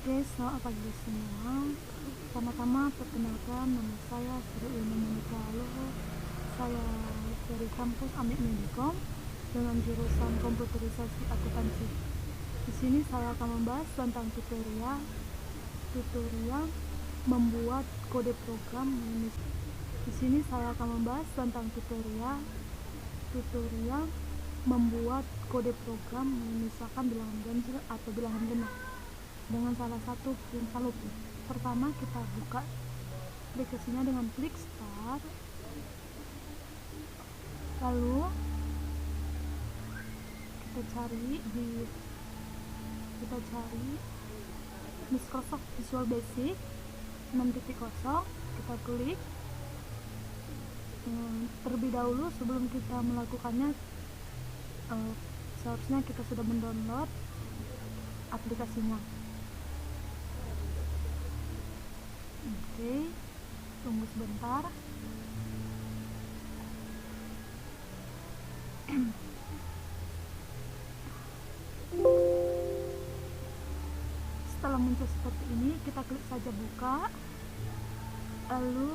Oke, selamat pagi semua. Pertama-tama perkenalkan, nama saya Sri Monika Loho. Saya dari kampus Amik Medikom dengan jurusan komputerisasi akuntansi. Di sini saya akan membahas tentang tutorial membuat kode program. Di sini saya akan membahas tentang tutorial membuat kode program memisahkan bilangan ganjil atau bilangan genap dengan salah satu perintah looping. Pertama, kita buka aplikasinya dengan klik start, lalu kita cari Microsoft Visual Basic 6.0, kita klik. Terlebih dahulu sebelum kita melakukannya, seharusnya kita sudah mendownload aplikasinya. Oke, tunggu sebentar. Setelah muncul seperti ini, kita klik saja buka, lalu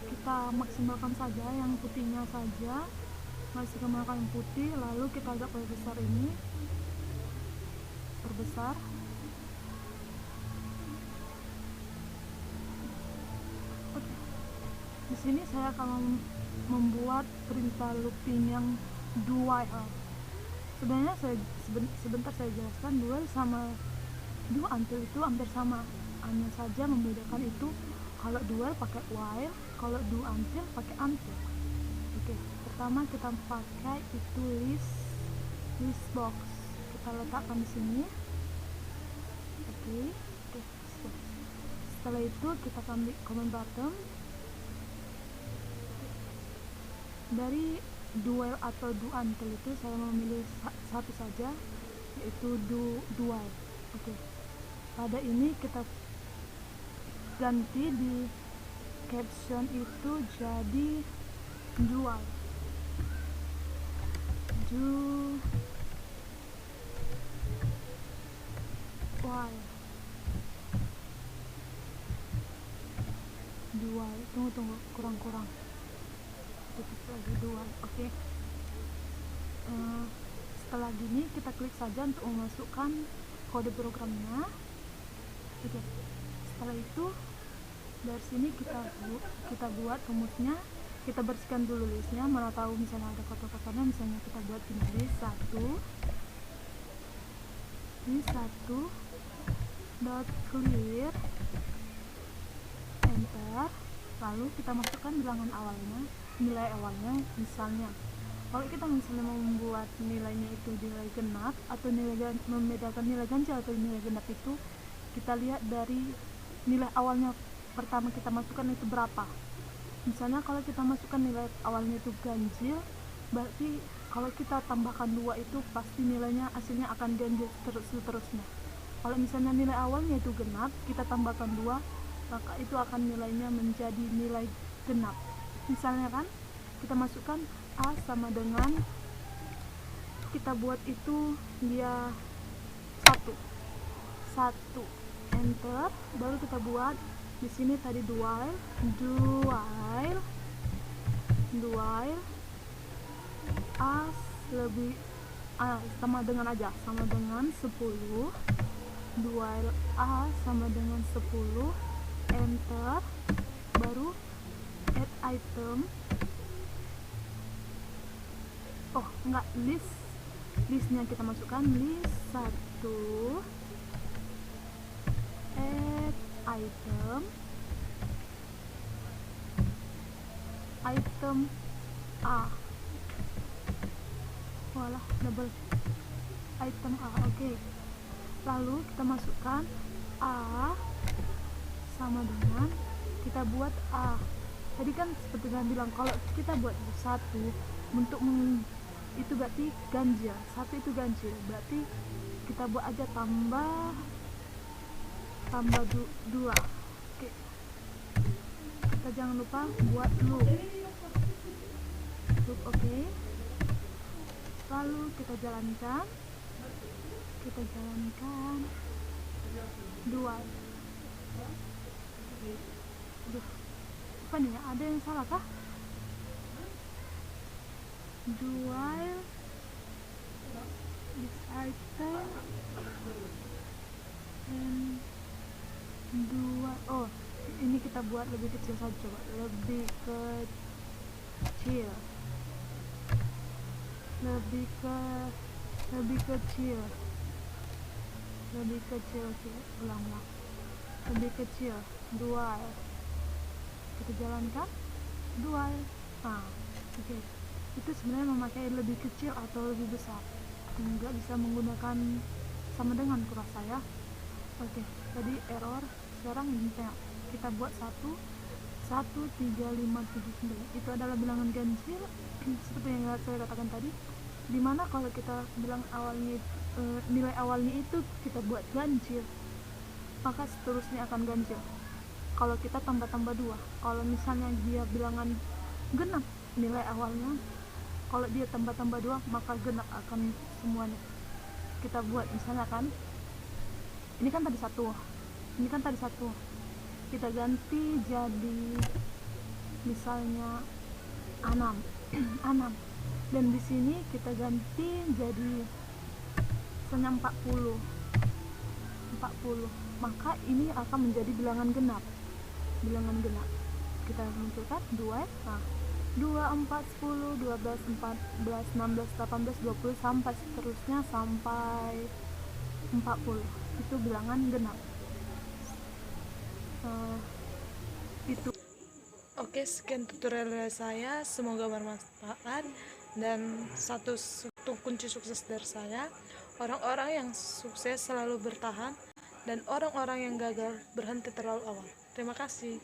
kita maksimalkan saja yang putihnya saja, maksimalkan yang putih, lalu kita agak perbesar ini, perbesar. Oke. Di sini saya akan membuat perintah looping yang do while. Sebenarnya sebentar saya jelaskan, do while sama do until itu hampir sama, hanya saja membedakan itu kalau do while pakai while, kalau do until pakai until. Oke, pertama kita pakai itu list box, kita letakkan di sini. Oke, list box. Setelah itu kita ambil command button. Dari do while atau do until itu saya memilih satu saja, yaitu do while. Oke. Pada ini kita ganti di caption itu jadi do while. Do while. Do while. Tunggu, kurang. Tutup lagi do while. Oke. Setelah gini kita klik saja untuk memasukkan kode programnya. Oke. Setelah itu dari sini kita buat rumusnya, kita bersihkan dulu listnya, mana tahu misalnya ada kotor-kotornya. Misalnya kita buat ini list 1 dot clear, enter, lalu kita masukkan bilangan awalnya, nilai awalnya. Misalnya kalau kita misalnya mau membuat nilainya itu nilai genap atau membedakan nilai ganjil atau nilai genap, itu kita lihat dari nilai awalnya pertama kita masukkan itu berapa. Misalnya kalau kita masukkan nilai awalnya itu ganjil, berarti kalau kita tambahkan 2 itu pasti nilainya hasilnya akan ganjil seterusnya. Kalau misalnya nilai awalnya itu genap, kita tambahkan 2, maka itu akan nilainya menjadi nilai genap. Misalnya kan kita masukkan A sama dengan, kita buat itu dia 1, enter, baru kita buat di sini tadi do while sama dengan 10, do while A sama dengan 10, enter, baru add item, listnya kita masukkan list 1, add item A, walah double item A. Oke. Lalu kita masukkan A sama dengan, kita buat A. Tadi kan seperti yang bilang, kalau kita buat 1 untuk itu berarti ganjil, 1 itu ganjil, berarti kita buat aja tambah 2. Oke. Kita jangan lupa buat loop. Oke. Lalu kita jalankan. dual. Aduh, apa nih ya? Ada yang salah kah? Dual this item and dua. Oh, ini kita buat lebih kecil saja, coba lebih kecil, lebih kecil, lebih kecil. Oke, ulang, lebih kecil, dual. Kita jalankan dual. Oke. Itu sebenarnya memakai lebih kecil atau lebih besar, nggak bisa menggunakan sama dengan kurasa ya. Oke, tadi error. Sekarang ini kita buat 1, 3, 5, 7, 9. Itu adalah bilangan ganjil seperti yang saya katakan tadi, dimana kalau kita bilang awalnya nilai awalnya itu kita buat ganjil, maka seterusnya akan ganjil. Kalau kita tambah-tambah 2, kalau misalnya dia bilangan genap nilai awalnya, kalau dia tambah-tambah 2 maka genap akan semuanya. Kita buat misalnya kan, ini kan tadi 1, ini kan tadi 1, kita ganti jadi misalnya 6 6, dan di sini kita ganti jadi misalnya 40, maka ini akan menjadi bilangan genap. Kita munculkan 2, 2, 4, 10, 12, 14, 16, 18, 20 sampai seterusnya sampai 40. Itu bilangan genap. Itu. Oke, sekian tutorial dari saya, semoga bermanfaat. Dan satu kunci sukses dari saya, orang-orang yang sukses selalu bertahan, dan orang-orang yang gagal berhenti terlalu awal. Terima kasih.